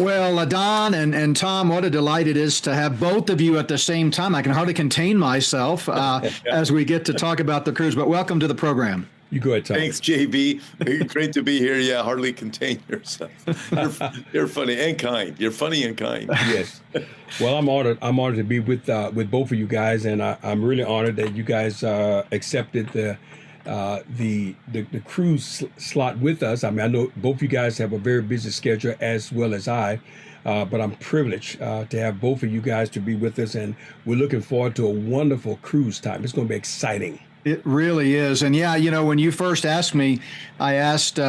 Well, Don and Tom, what a delight it is to have both of you at the same time. I can hardly contain myself as we get to talk about the cruise, but welcome to the program. You go ahead, Tom. Thanks, JB. Great to be here. Yeah, hardly contain yourself. You're funny and kind. You're funny and kind. Yes. Well, I'm honored. I'm honored to be with both of you guys, and I'm really honored that you guys accepted the cruise slot with us. I mean, I know both you guys have a very busy schedule as well as I, but I'm privileged to have both of you guys to be with us, and we're looking forward to a wonderful cruise time. It's going to be exciting. It really is. And yeah, when you first asked me, I asked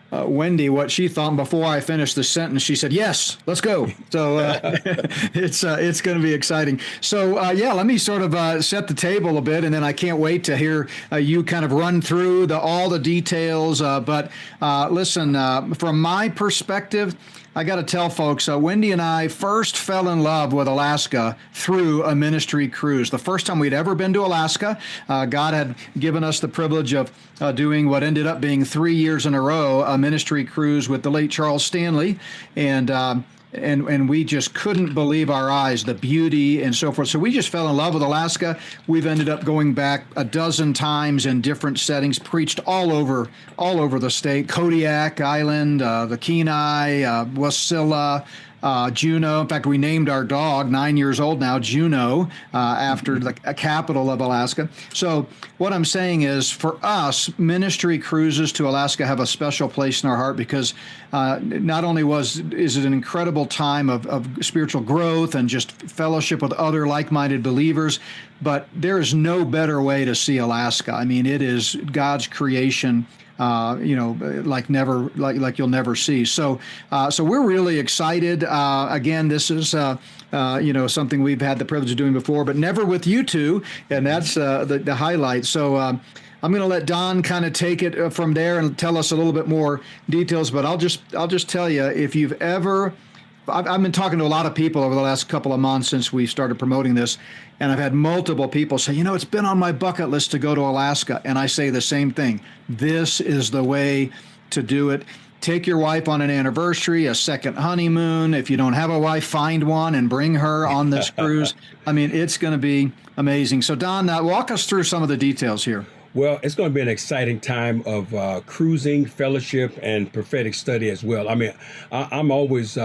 Wendy what she thought. And before I finished the sentence, she said, "Yes, let's go." So it's going to be exciting. So yeah, let me sort of set the table a bit, and then I can't wait to hear you kind of run through all the details. But listen, from my perspective, I got to tell folks, Wendy and I first fell in love with Alaska through a ministry cruise. The first time we'd ever been to Alaska, God had given us the privilege of doing what ended up being 3 years in a row, a ministry cruise with the late Charles Stanley. And we just couldn't believe our eyes, the beauty and so forth. So we just fell in love with Alaska. We've ended up going back a dozen times in different settings, preached all over the state, Kodiak Island, the Kenai, Wasilla, Juneau. In fact, we named our dog, 9 years old now, Juneau, after the capital of Alaska. So what I'm saying is, for us, ministry cruises to Alaska have a special place in our heart because not only is it an incredible time of spiritual growth and just fellowship with other like-minded believers, but there is no better way to see Alaska. I mean, it is God's creation. Like you'll never see. So we're really excited. Again, this is something we've had the privilege of doing before, but never with you two, and that's the highlight. So I'm going to let Don kind of take it from there and tell us a little bit more details. But I'll just tell you, if you've ever, I've been talking to a lot of people over the last couple of months since we started promoting this, and I've had multiple people say, it's been on my bucket list to go to Alaska. And I say the same thing. This is the way to do it. Take your wife on an anniversary, a second honeymoon. If you don't have a wife, find one and bring her on this cruise. I mean, it's going to be amazing. So Don, walk us through some of the details here. Well, it's going to be an exciting time of cruising, fellowship, and prophetic study as well. I mean, I'm always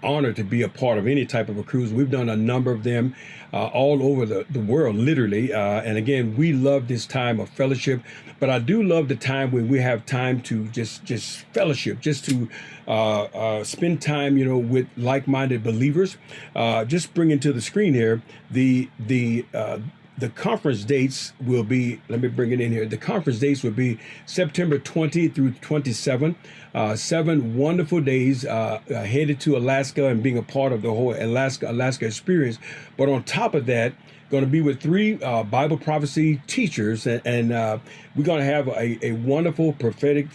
honored to be a part of any type of a cruise. We've done a number of them all over the world, literally. And again, we love this time of fellowship, but I do love the time when we have time to just fellowship, just to spend time, with like-minded believers. Just bring into the screen here the conference dates will be, let me bring it in here. The conference dates will be September 20 through 27. 7 wonderful days headed to Alaska and being a part of the whole Alaska experience. But on top of that, going to be with 3 Bible prophecy teachers, and we're going to have a wonderful prophetic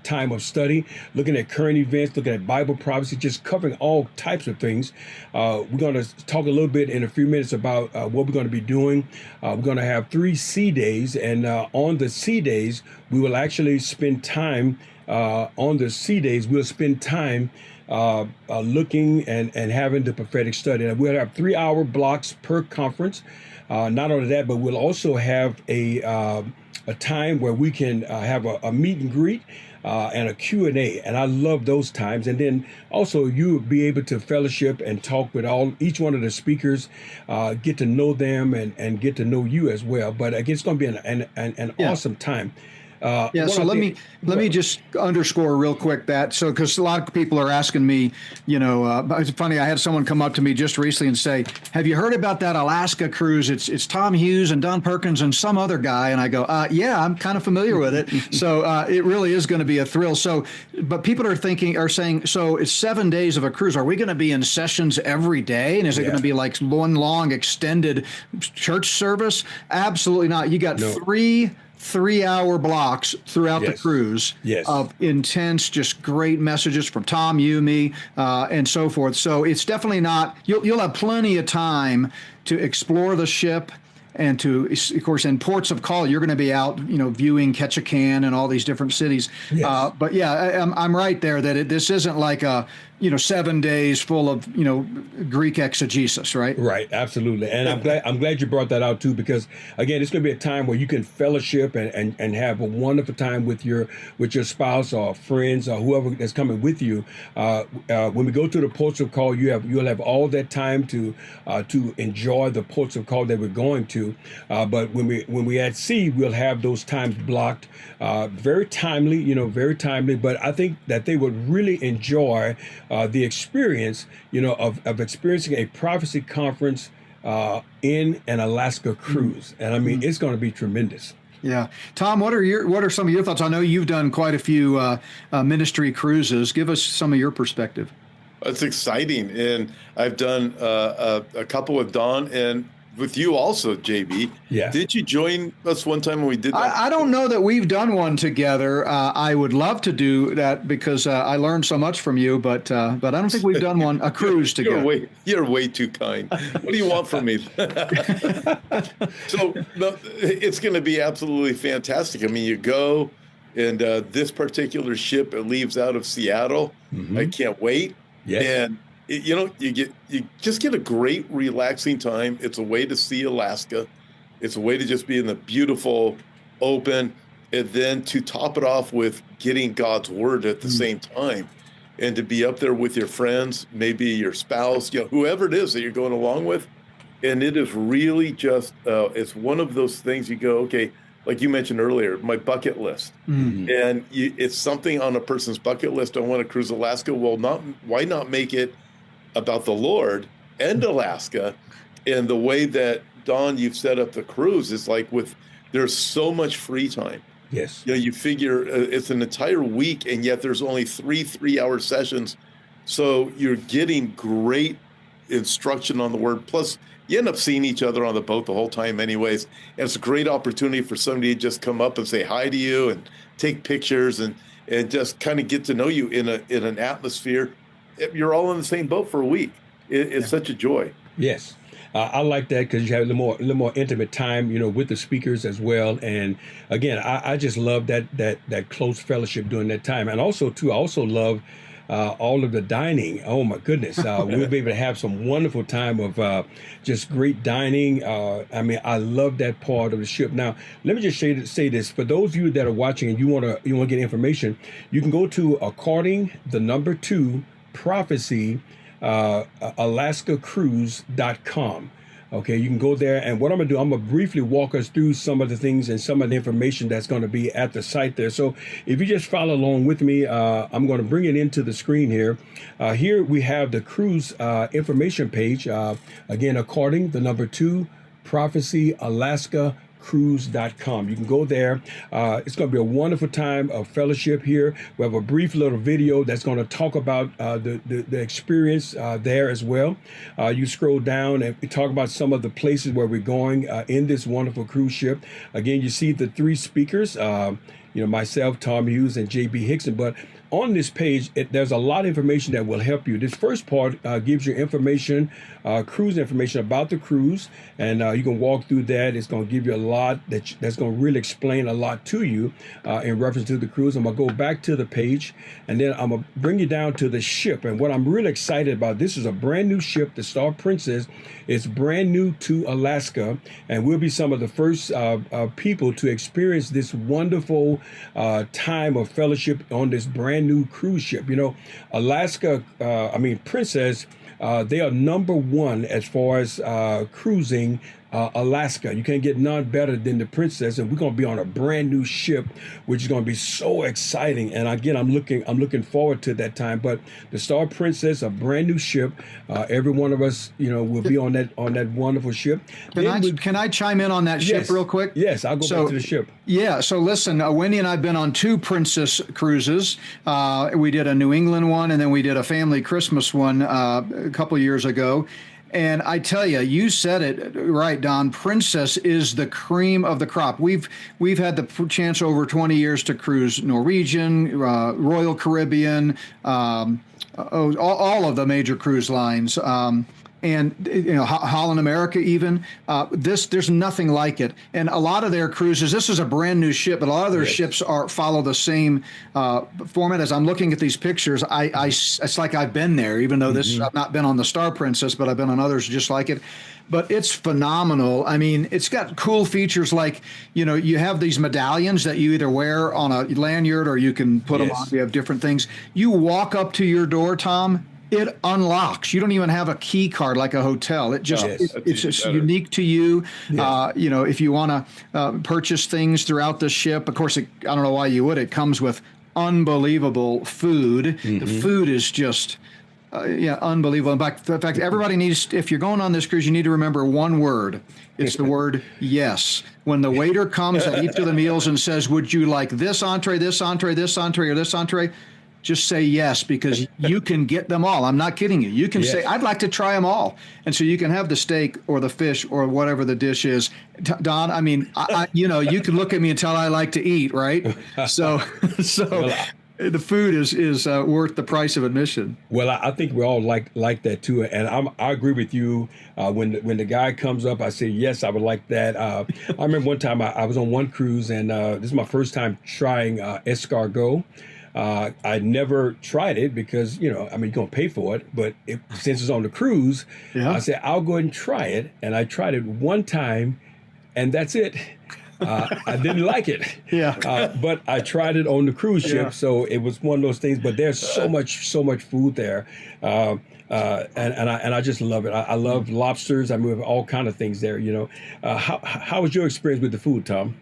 time of study, looking at current events, looking at Bible prophecy, just covering all types of things. We're going to talk a little bit in a few minutes about what we're going to be doing. We're going to have 3 C days, and on the C days, we will actually spend time on the C days. We'll spend time looking and having the prophetic study. And we'll have 3-hour blocks per conference. Not only that, but we'll also have a time where we can have a meet and greet and a Q&A. And I love those times. And then also you'll be able to fellowship and talk with each one of the speakers, get to know them and get to know you as well. But again, it's going to be an awesome time. So let me just underscore real quick that, so because a lot of people are asking me, it's funny, I had someone come up to me just recently and say, have you heard about that Alaska cruise? It's Tom Hughes and Don Perkins and some other guy. And I go, yeah, I'm kind of familiar with it. So it really is going to be a thrill. So, but people are saying, so it's 7 days of a cruise. Are we going to be in sessions every day? And is it going to be like one long extended church service? Absolutely not. You got 3-hour blocks throughout the cruise of intense, just great messages from Tom, you, me, and so forth. So it's definitely not, you'll have plenty of time to explore the ship and to, of course, in ports of call, you're going to be out, viewing Ketchikan and all these different cities. Yes. But yeah, I'm right there that this isn't like a 7 days full of, Greek exegesis, right? Right, absolutely, and I'm glad you brought that out too, because again, it's going to be a time where you can fellowship and have a wonderful time with your spouse or friends or whoever that's coming with you. When we go to the ports of call, you'll have all that time to enjoy the ports of call that we're going to. But when we at sea, we'll have those times blocked, very timely, very timely. But I think that they would really enjoy the experience, of experiencing a prophecy conference in an Alaska cruise. And I mean, it's going to be tremendous. Yeah. Tom, what are some of your thoughts? I know you've done quite a few ministry cruises. Give us some of your perspective. It's exciting. And I've done a couple with Don and with you also, JB. Yeah. Did you join us one time when we did that? I don't know that we've done one together. I would love to do that because I learned so much from you, but I don't think we've done a cruise together. You're way too kind. What do you want from me? So it's going to be absolutely fantastic. I mean, you go, and this particular ship, it leaves out of Seattle. Mm-hmm. I can't wait. Yes. And you just get a great relaxing time. It's a way to see Alaska. It's a way to just be in the beautiful open, and then to top it off with getting God's word at the same time, and to be up there with your friends, maybe your spouse, whoever it is that you're going along with. And it is really just, it's one of those things you go, okay, like you mentioned earlier, my bucket list. Mm-hmm. And it's something on a person's bucket list. I want to cruise Alaska. Well, why not make it about the Lord and Alaska? And the way that, Don, you've set up the cruise is like there's so much free time. Yes. You figure it's an entire week, and yet there's only 3-hour sessions. So you're getting great instruction on the word. Plus, you end up seeing each other on the boat the whole time anyways. And it's a great opportunity for somebody to just come up and say hi to you and take pictures and just kind of get to know you in an atmosphere. You're all in the same boat for a week. It's such a joy. Yes. I like that because you have a little more intimate time, with the speakers as well. And again, I just love that close fellowship during that time. And also, too, I also love all of the dining. Oh, my goodness. We'll be able to have some wonderful time of just great dining. I mean, I love that part of the ship. Now, let me just say this. For those of you that are watching and you want to get information, you can go to prophecy alaskacruise.com. Okay, you can go there, and what I'm going to do, I'm going to briefly walk us through some of the things and some of the information that's going to be at the site there. So if you just follow along with me, I'm going to bring it into the screen here. Here we have the cruise information page. Again, prophecy Alaska cruise.com. You can go there. It's going to be a wonderful time of fellowship here. We have a brief little video that's going to talk about the experience there as well. You scroll down and we talk about some of the places where we're going in this wonderful cruise ship. Again, you see the three speakers, myself, Tom Hughes, and JB Hickson. But on this page, there's a lot of information that will help you. This first part gives you information, cruise information about the cruise, and you can walk through that. It's going to give you a lot that's going to really explain a lot to you in reference to the cruise. I'm going to go back to the page, and then I'm going to bring you down to the ship. And what I'm really excited about, this is a brand new ship, the Star Princess. It's brand new to Alaska, and we'll be some of the first people to experience this wonderful time of fellowship on this brand new cruise ship. Alaska, Princess, they are number one as far as cruising Alaska. You can't get none better than the Princess, and we're going to be on a brand new ship, which is going to be so exciting. And again, I'm looking forward to that time. But the Star Princess, a brand new ship. Every one of us, will be on that wonderful ship. Can I chime in on that ship real quick? Yes, I'll go back to the ship. Yeah. So listen, Wendy and I've been on 2 Princess cruises. We did a New England one, and then we did a family Christmas one a couple years ago. And I tell you, you said it right, Don. Princess is the cream of the crop. We've had the chance over 20 years to cruise Norwegian, Royal Caribbean, all of the major cruise lines. and Holland America even. There's nothing like it. And a lot of their cruises, this is a brand new ship, but a lot of their ships follow the same format. As I'm looking at these pictures, it's like I've been there, even though I've not been on the Star Princess, but I've been on others just like it. But it's phenomenal. I mean, it's got cool features like, you have these medallions that you either wear on a lanyard or you can put them on. You have different things. You walk up to your door, Tom, it unlocks. You don't even have a key card like a hotel. It just it's just unique to you. Yes. If you want to purchase things throughout the ship, of course, I don't know why you would. It comes with unbelievable food. The food is just unbelievable. In fact, everybody needs, if you're going on this cruise, you need to remember one word. It's the word yes. When the waiter comes at each of the meals and says, would you like this entree, this entree, this entree, or this entree? Just say yes, because you can get them all. I'm not kidding you. You can say, I'd like to try them all. And so you can have the steak or the fish or whatever the dish is. Don, I mean, you can look at me and tell I like to eat, right? So the food is worth the price of admission. Well, I think we all like that too, and I agree with you. When the guy comes up, I say yes, I would like that. I remember one time I was on one cruise, and this is my first time trying escargot. I never tried it because you're gonna pay for it, but since it's on the cruise, I said I'll go ahead and try it, and I tried it one time, and that's it. I didn't like it. But I tried it on the cruise ship, so it was one of those things. But there's so much food there, and I just love it. I love lobsters. I mean, all kind of things there. How was your experience with the food, Tom?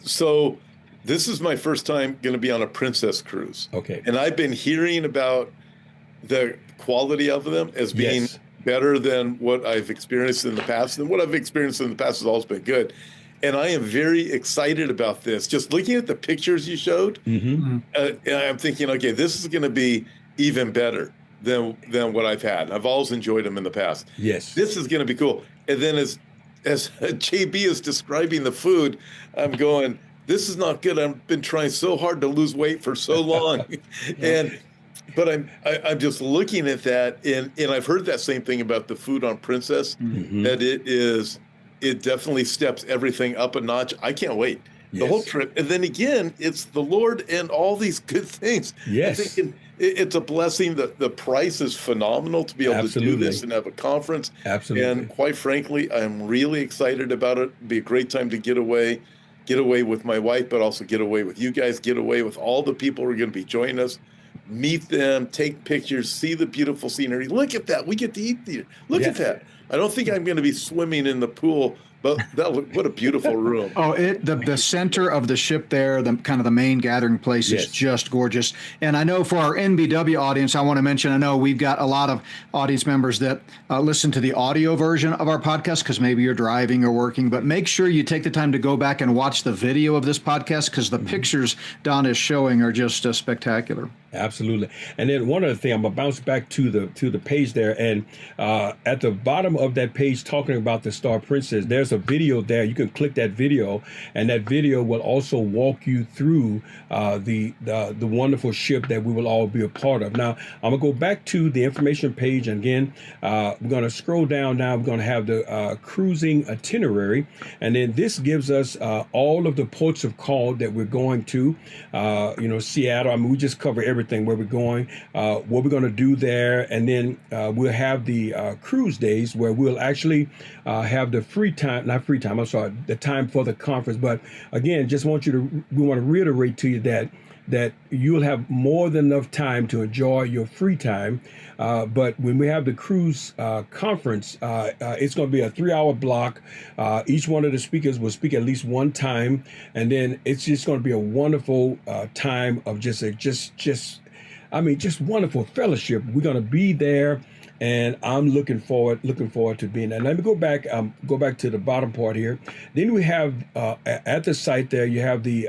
So this is my first time going to be on a Princess cruise. Okay, and I've been hearing about the quality of them as being better than what I've experienced in the past. And what I've experienced in the past has always been good. And I am very excited about this. Just looking at the pictures you showed, I'm thinking, okay, this is going to be even better than what I've had. I've always enjoyed them in the past. Yes. This is going to be cool. And then as JB is describing the food, I'm going, this is not good. I've been trying so hard to lose weight for so long. But I'm just looking at that, and I've heard that same thing about the food on Princess, that it definitely steps everything up a notch. I can't wait. The whole trip. And then again, it's the Lord and all these good things. Yes. I think it's a blessing. The price is phenomenal to be able to do this and have a conference. Absolutely. And quite frankly, I'm really excited about it. It'd be a great time to get away with my wife, but also get away with you guys, get away with all the people who are going to be joining us. Meet them, take pictures, see the beautiful scenery. Look at that. We get to eat there. Look at that. I don't think I'm going to be swimming in the pool, but what a beautiful room. The center of the ship there, the kind of the main gathering place is just gorgeous. And I know for our NBW audience, I want to mention, I know we've got a lot of audience members that listen to the audio version of our podcast because maybe you're driving or working, but make sure you take the time to go back and watch the video of this podcast because the pictures Don is showing are just spectacular. Absolutely. And then one other thing, I'm going to bounce back to the page there. And at the bottom of that page talking about the Star Princess, there's a video there. You can click that video, and that video will also walk you through the wonderful ship that we will all be a part of. Now, I'm going to go back to the information page. And again, we're going to scroll down now. We're going to have the cruising itinerary. And then this gives us all of the ports of call that we're going to, Seattle. I mean, we just cover everything where we're going, what we're going to do there, and then we'll have the cruise days where we'll actually have the the time for the conference. But again, we want to reiterate to you that you'll have more than enough time to enjoy your free time. But when we have the cruise conference, it's going to be a 3-hour block. Each one of the speakers will speak at least one time. And then it's just going to be a wonderful time of just wonderful fellowship. We're going to be there. And I'm looking forward to being there. Let me go back to the bottom part here. Then we have at the site there, you have the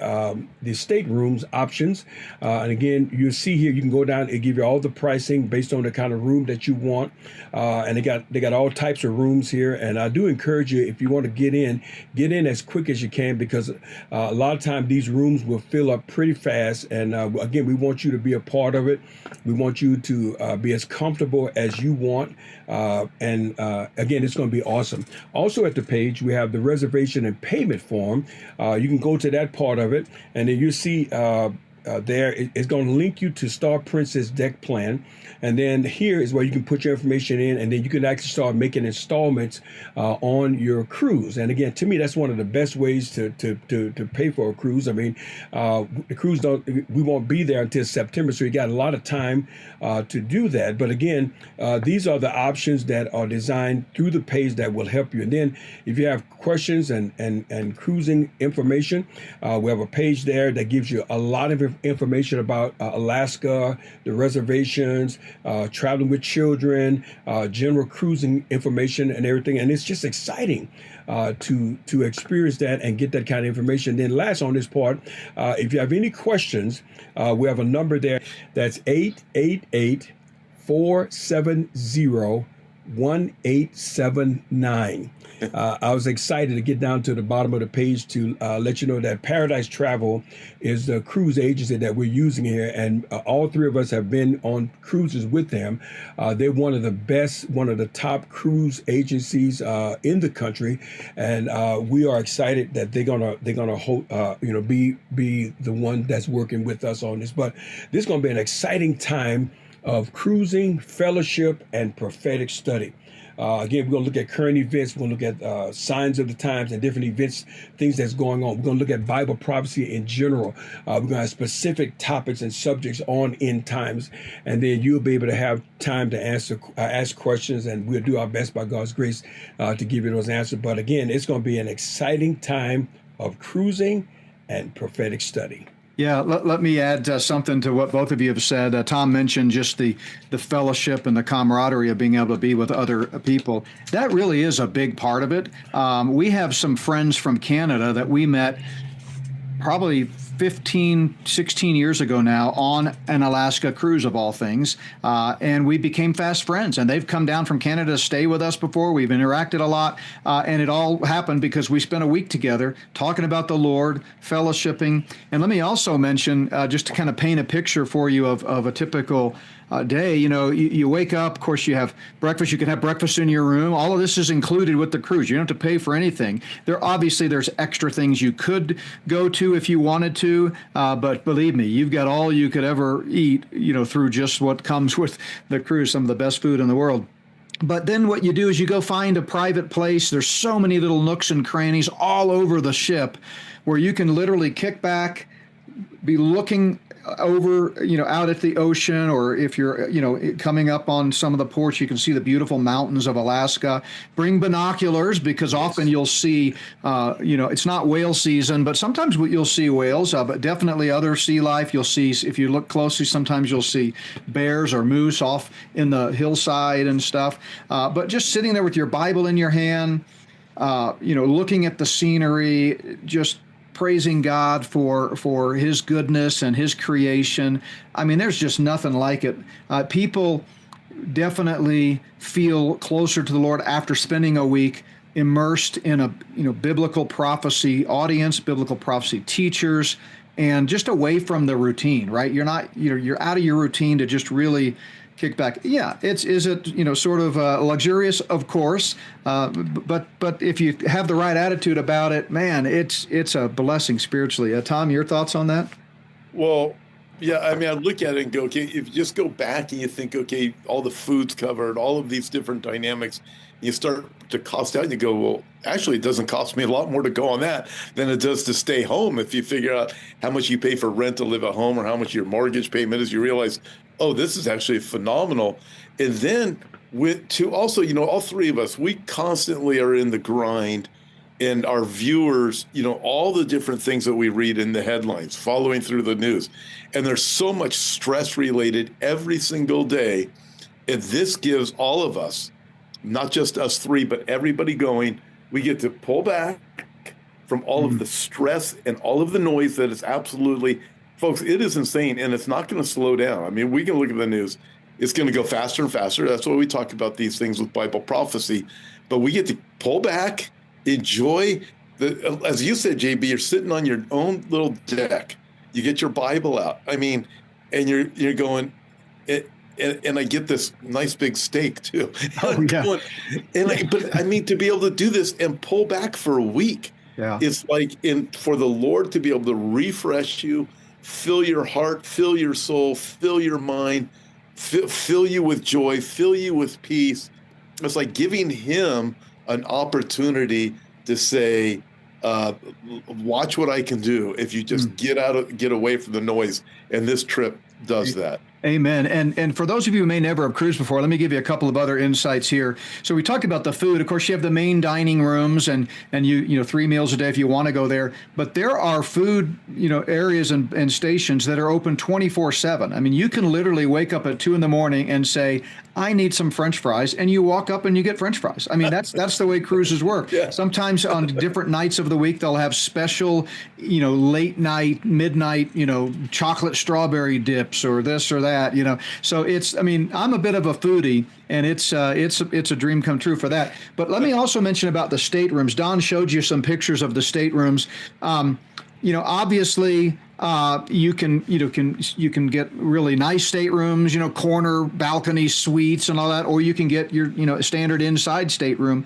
staterooms options. And again, you see here, you can go down and give you all the pricing based on the kind of room that you want. And they got all types of rooms here. And I do encourage you, if you want to get in as quick as you can, because a lot of times these rooms will fill up pretty fast. And again, we want you to be a part of it. We want you to be as comfortable as you want. And again, it's going to be awesome. Also at the page, we have the reservation and payment form. You can go to that part of it, and then you see it's going to link you to Star Princess deck plan. And then here is where you can put your information in, and then you can actually start making installments on your cruise. And again, to me, that's one of the best ways to pay for a cruise. I mean, the cruise we won't be there until September, so you got a lot of time to do that. But again, these are the options that are designed through the page that will help you. And then if you have questions and cruising information, we have a page there that gives you a lot of information about Alaska, the reservations, traveling with children, general cruising information and everything. And it's just exciting to experience that and get that kind of information. Then last on this part, if you have any questions, we have a number there that's 888-470-1879. I was excited to get down to the bottom of the page to let you know that Paradise Travel is the cruise agency that we're using here, and all three of us have been on cruises with them. They're one of the best, one of the top cruise agencies in the country, and we are excited that they're gonna be the one that's working with us on this. But this is gonna be an exciting time of cruising, fellowship, and prophetic study. Again, we're going to look at current events. We're going to look at signs of the times and different events, things that's going on. We're going to look at Bible prophecy in general. We're going to have specific topics and subjects on end times. And then you'll be able to have time to ask questions, and we'll do our best by God's grace to give you those answers. But again, it's going to be an exciting time of cruising and prophetic study. Yeah, let me add something to what both of you have said. Tom mentioned just the fellowship and the camaraderie of being able to be with other people. That really is a big part of it. We have some friends from Canada that we met probably 15, 16 years ago now on an Alaska cruise of all things. And we became fast friends, and they've come down from Canada to stay with us before. We've interacted a lot. And it all happened because we spent a week together talking about the Lord, fellowshipping. And let me also mention, just to kind of paint a picture for you of a typical day. You wake up, of course, you have breakfast. You can have breakfast in your room. All of this is included with the cruise. You don't have to pay for anything. There's extra things you could go to if you wanted to, but believe me, you've got all you could ever eat, through just what comes with the cruise, some of the best food in the world. But then what you do is you go find a private place. There's so many little nooks and crannies all over the ship where you can literally kick back, be looking over, out at the ocean, or if you're, coming up on some of the ports, you can see the beautiful mountains of Alaska. Bring binoculars, because often you'll see, it's not whale season, but sometimes you'll see whales, but definitely other sea life. You'll see, if you look closely, sometimes you'll see bears or moose off in the hillside and stuff. But just sitting there with your Bible in your hand, looking at the scenery, just praising God for his goodness and his creation. I mean, there's just nothing like it. People definitely feel closer to the Lord after spending a week immersed in a biblical prophecy audience, biblical prophecy teachers, and just away from the routine, right? You're out of your routine to just really kick back. Yeah, is it sort of luxurious? Of course, but if you have the right attitude about it, man, it's a blessing spiritually. Tom, your thoughts on that? Well, yeah, I mean, I look at it and go, okay, if you just go back and you think, okay, all the food's covered, all of these different dynamics, you start to cost out and you go, well, actually, it doesn't cost me a lot more to go on that than it does to stay home. If you figure out how much you pay for rent to live at home or how much your mortgage payment is, you realize, oh, this is actually phenomenal. And then also, all three of us, we constantly are in the grind, and our viewers, all the different things that we read in the headlines, following through the news. And there's so much stress related every single day. And this gives all of us, not just us three, but everybody going, we get to pull back from all of the stress and all of the noise that is absolutely, folks, it is insane, and it's not going to slow down. I mean, we can look at the news. It's going to go faster and faster. That's why we talk about these things with Bible prophecy. But we get to pull back, enjoy as you said, JB, you're sitting on your own little deck. You get your Bible out. I mean, and you're going, and I get this nice big steak too. Oh, yeah. But I mean, to be able to do this and pull back for a week, Yeah. it's like for the Lord to be able to refresh you, fill your heart, fill your soul, fill your mind, fill you with joy, fill you with peace. It's like giving him an opportunity to say, watch what I can do if you just get away from the noise. And this trip does that. Amen. And for those of you who may never have cruised before, let me give you a couple of other insights here. So we talked about the food. Of course, you have the main dining rooms and you 3 meals a day if you want to go there. But there are food, areas and stations that are open 24/7. I mean, you can literally wake up at 2 a.m. and say, I need some French fries, and you walk up and you get French fries. I mean, that's the way cruises work. Yeah. Sometimes on different nights of the week, they'll have special, late night, midnight, chocolate strawberry dips or this or that, So I'm a bit of a foodie, and it's a dream come true for that. But let me also mention about the staterooms. Don showed you some pictures of the staterooms. Obviously, you can get really nice staterooms, corner balcony suites and all that, or you can get your standard inside stateroom.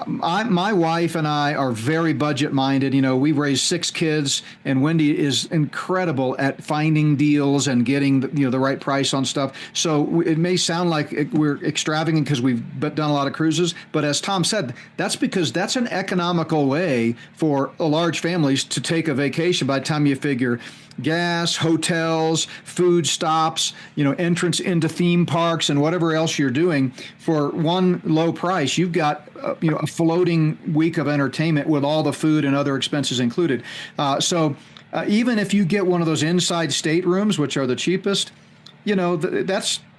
My wife and I are very budget minded. We've raised 6 kids, and Wendy is incredible at finding deals and getting the right price on stuff. So it may sound like we're extravagant because we've done a lot of cruises, but as Tom said, that's because that's an economical way for large families to take a vacation. By the time you figure gas, hotels, food stops, entrance into theme parks and whatever else you're doing, for one low price, you've got a floating week of entertainment with all the food and other expenses included. So even if you get one of those inside staterooms, which are the cheapest,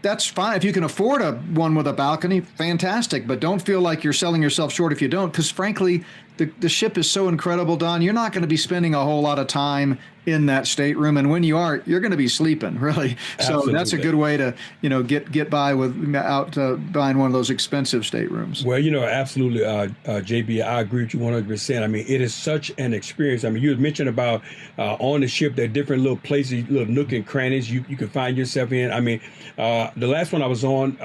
that's fine. If you can afford one with a balcony, fantastic. But don't feel like you're selling yourself short if you don't, because frankly, the ship is so incredible, Don. You're not going to be spending a whole lot of time in that stateroom, and when you are, you're going to be sleeping, really. Absolutely. So that's a good way to get by without buying one of those expensive staterooms. Well, absolutely, JB, I agree with you 100%. I mean, it is such an experience. I mean, you had mentioned about on the ship, there are different little places, little nook and crannies you can find yourself in. I mean, the last one I was on,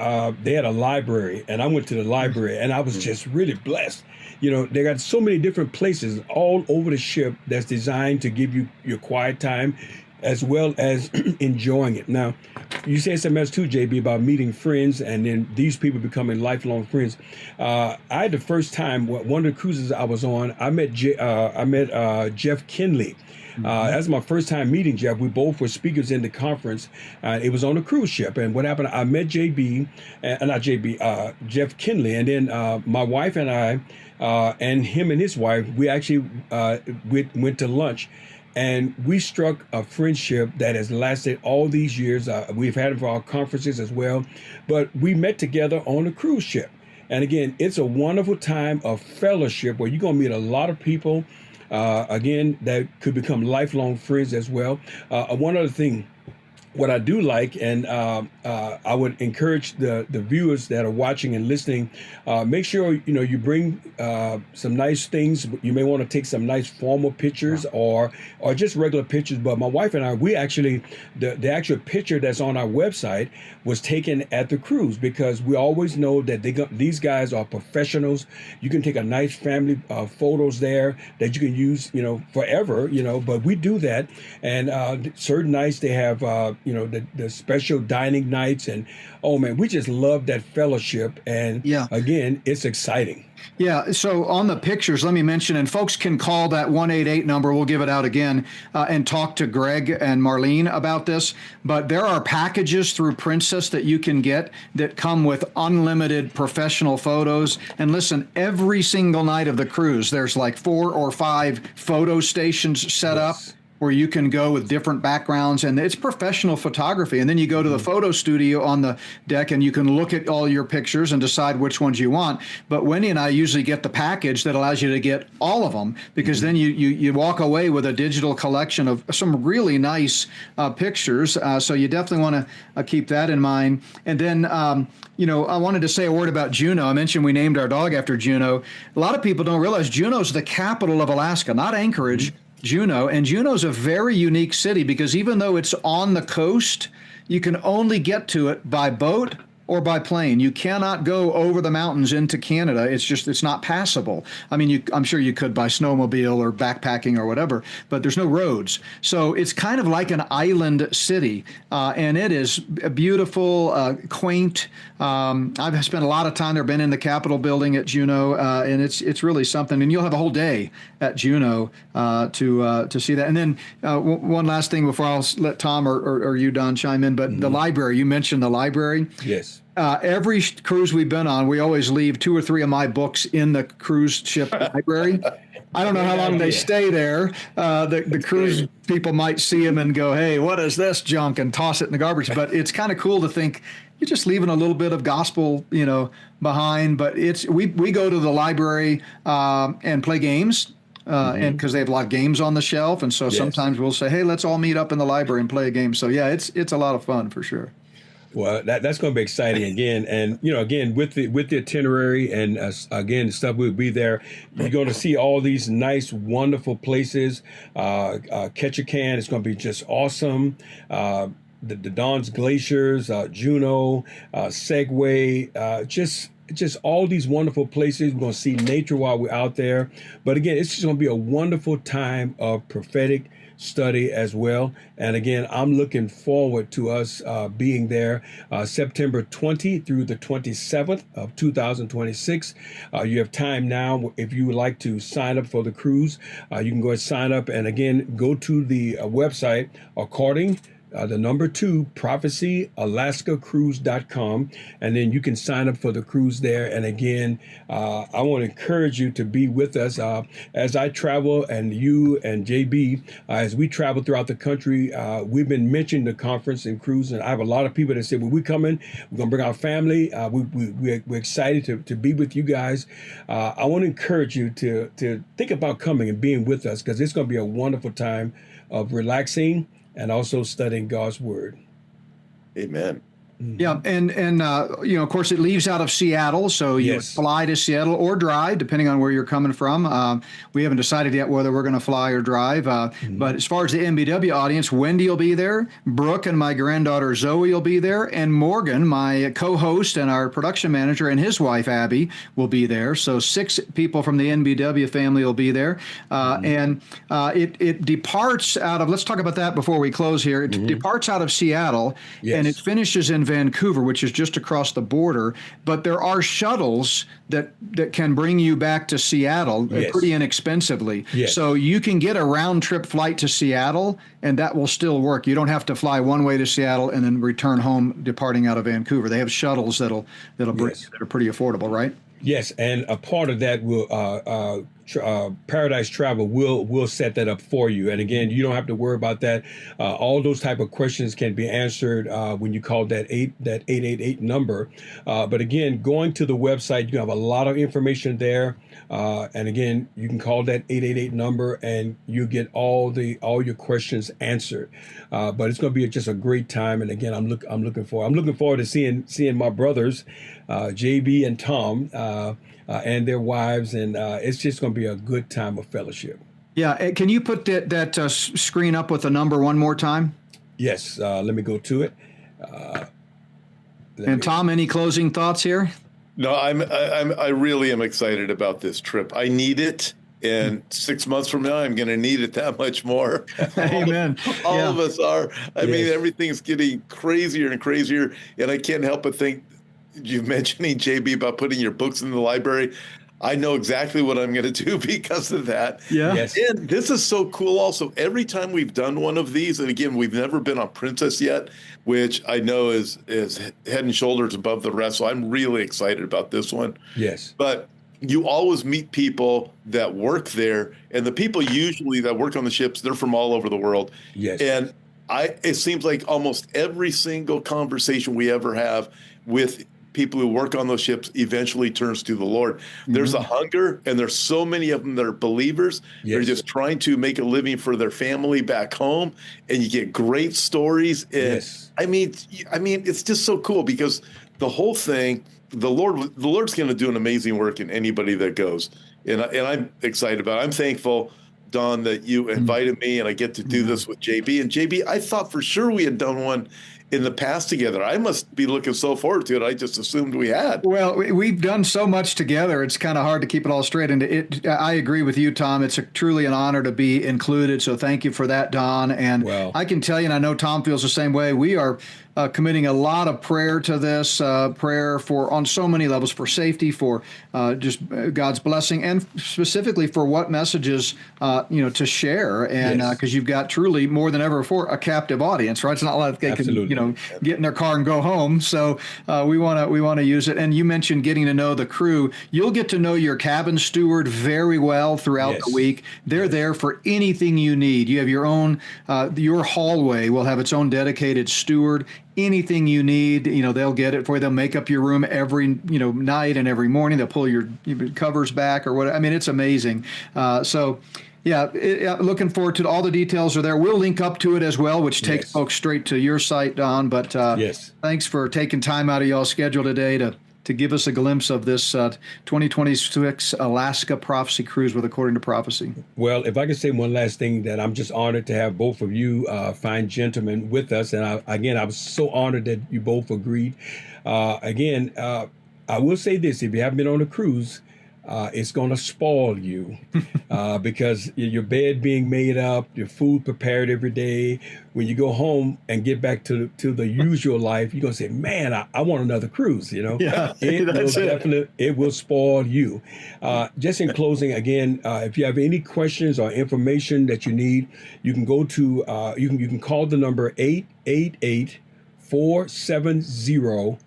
they had a library, and I went to the library, and I was just really blessed. They got so many different places all over the ship that's designed to give you your quiet time as well as enjoying it. Now, you said something else too, JB, about meeting friends and then these people becoming lifelong friends. I had the first time, one of the cruises I was on, I met Jeff Kinley. That's my first time meeting Jeff. We both were speakers in the conference. It was on a cruise ship. And what happened, I met Jeff Kinley. And then my wife and I, and him and his wife, we actually went to lunch. And we struck a friendship that has lasted all these years. We've had it for our conferences as well. But we met together on a cruise ship. And again, it's a wonderful time of fellowship where you're going to meet a lot of people, again, that could become lifelong friends as well. One other thing, what I do like, and I would encourage the viewers that are watching and listening, make sure you bring some nice things. You may want to take some nice formal pictures or just regular pictures. But my wife and I, we actually the actual picture that's on our website was taken at the cruise, because we always know that these guys are professionals. You can take a nice family photos there that you can use forever. But we do that, and certain nights they have the special dining nights, and oh man, we just love that fellowship. And again, it's exciting. Yeah. So on the pictures, let me mention, and folks can call that 188 number. We'll give it out again and talk to Greg and Marlene about this. But there are packages through Princess that you can get that come with unlimited professional photos. And listen, every single night of the cruise, there's like 4 or 5 photo stations set up where you can go with different backgrounds, and it's professional photography. And then you go to the photo studio on the deck and you can look at all your pictures and decide which ones you want. But Wendy and I usually get the package that allows you to get all of them, because then you walk away with a digital collection of some really nice pictures. So you definitely want to keep that in mind. And then, I wanted to say a word about Juneau. I mentioned we named our dog after Juneau. A lot of people don't realize Juneau's the capital of Alaska, not Anchorage. Juneau. And Juneau's a very unique city because even though it's on the coast, you can only get to it by boat or by plane. You cannot go over the mountains into Canada. It's not passable. I mean, I'm sure you could by snowmobile or backpacking or whatever, but there's no roads. So it's kind of like an island city, and it is beautiful, quaint. I've spent a lot of time there, been in the Capitol building at Juneau, and it's really something. And you'll have a whole day at Juneau to see that. And then one last thing before I'll let Tom or you, Don, chime in, but the library, you mentioned the library. Yes. Every cruise we've been on, we always leave 2 or 3 of my books in the cruise ship library. I don't know how long they stay there. The cruise people might see them and go, "Hey, what is this junk?" and toss it in the garbage. But it's kind of cool to think you're just leaving a little bit of gospel, behind. But we go to the library and play games. And because they have a lot of games on the shelf, and so sometimes we'll say, "Hey, let's all meet up in the library and play a game." So yeah, it's a lot of fun for sure. Well, that's going to be exciting again, and again with the itinerary and again the stuff will be there. You're going to see all these nice, wonderful places. Ketchikan is going to be just awesome. The Don's Glaciers, Juneau, Segway, just all these wonderful places. We're going to see nature while we're out there. But again, it's just going to be a wonderful time of prophetic study as well. And again, I'm looking forward to us being there September 20 through the 27th of 2026. You have time now. If you would like to sign up for the cruise, you can go ahead and sign up. And again, go to the website according the number 2, prophecyalaskacruise.com, and then you can sign up for the cruise there. And again, I want to encourage you to be with us as I travel, and you and JB, as we travel throughout the country. We've been mentioning the conference and cruise, and I have a lot of people that say, "Well, we're coming. We're going to bring our family. We're excited to be with you guys." I want to encourage you to think about coming and being with us, because it's going to be a wonderful time of relaxing and also studying God's word. Amen. Yeah, and of course, it leaves out of Seattle, so you fly to Seattle or drive, depending on where you're coming from. We haven't decided yet whether we're going to fly or drive. But as far as the MBW audience, Wendy will be there, Brooke and my granddaughter Zoe will be there, and Morgan, my co-host and our production manager, and his wife Abby will be there. So 6 people from the MBW family will be there. And it departs out of, let's talk about that before we close here. It departs out of Seattle, and it finishes in Vancouver, which is just across the border, but there are shuttles that can bring you back to Seattle pretty inexpensively. So you can get a round trip flight to Seattle, and that will still work. You don't have to fly one way to Seattle and then return home departing out of Vancouver. They have shuttles that'll bring that are pretty affordable, right? Yes, and a part of that will Paradise Travel will set that up for you. And again, you don't have to worry about that. All those type of questions can be answered when you call that 888 number. But again, going to the website, you have a lot of information there. And again, you can call that 888 number, and you get all your questions answered. But it's going to be just a great time. And again, I'm looking forward to seeing my brothers, JB and Tom, and their wives, and it's just going to be a good time of fellowship. Yeah, can you put that screen up with the number one more time? Yes, let me go to it. Tom, any closing thoughts here? No, I really am excited about this trip. I need it, and 6 months from now, I'm going to need it that much more. Amen. All of us are. I mean, everything's getting crazier and crazier, and I can't help but think, you mentioning, JB, about putting your books in the library. I know exactly what I'm going to do because of that. Yeah. Yes. And this is so cool also. Every time we've done one of these, and again, we've never been on Princess yet, which I know is head and shoulders above the rest. So I'm really excited about this one. Yes. But you always meet people that work there, and the people usually that work on the ships, they're from all over the world. Yes. And it seems like almost every single conversation we ever have with people who work on those ships eventually turns to the Lord. There's a hunger, and there's so many of them that are believers. They're just trying to make a living for their family back home, and you get great stories. And I mean, it's just so cool because the whole thing, the Lord's going to do an amazing work in anybody that goes, and I'm excited about it. I'm thankful, Don, that you invited me, and I get to do this with JB. And JB, I thought for sure we had done one in the past together. I must be looking so forward to it. I just assumed we had. Well, we've done so much together. It's kind of hard to keep it all straight. And I agree with you, Tom. It's truly an honor to be included. So thank you for that, Don. And I can tell you, and I know Tom feels the same way, we are committing a lot of prayer to this, prayer for on so many levels, for safety, for just God's blessing, and specifically for what messages to share, and because you've got truly more than ever before a captive audience, right? It's not like they can get in their car and go home. So we want to use it. And you mentioned getting to know the crew. You'll get to know your cabin steward very well throughout the week. They're there for anything you need. You have your own your hallway will have its own dedicated steward. Anything you need, they'll get it for you. They'll make up your room every, night and every morning. They'll pull your covers back or what. I mean, it's amazing. Looking forward to all the details are there. We'll link up to it as well, which takes folks straight to your site, Don. But thanks for taking time out of y'all's schedule today to give us a glimpse of this 2026 Alaska Prophecy Cruise with According to Prophecy. Well, if I could say one last thing, that I'm just honored to have both of you fine gentlemen with us. And I was so honored that you both agreed. I will say this, if you haven't been on a cruise, it's going to spoil you because your bed being made up, your food prepared every day. When you go home and get back to the usual life, you're going to say, man, I want another cruise, It will spoil you. Just in closing, again, if you have any questions or information that you need, you can go to, you can call the number 888-470-1879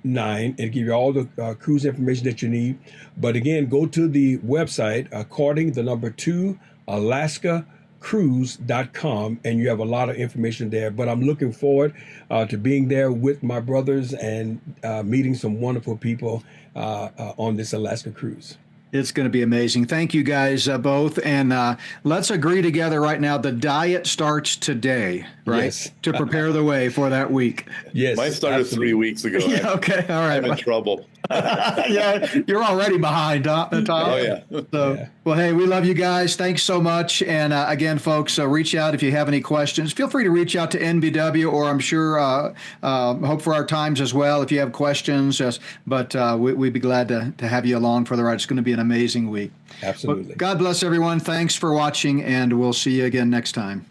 and give you all the cruise information that you need. But again, go to the website, AlaskaCruise.com, and you have a lot of information there. But I'm looking forward to being there with my brothers and meeting some wonderful people on this Alaska cruise. It's going to be amazing. Thank you guys both. And let's agree together right now. The diet starts today, right? Yes. To prepare the way for that week. Yes. Mine started 3 weeks ago. Okay. All right. I'm in trouble. You're already behind, Tom. Oh, yeah. Well, hey, we love you guys. Thanks so much. And again, folks, reach out if you have any questions. Feel free to reach out to NBW, or I'm sure Hope for Our Times as well if you have questions. But we'd be glad to have you along for the ride. It's going to be an amazing week. Absolutely. God bless everyone. Thanks for watching, and we'll see you again next time.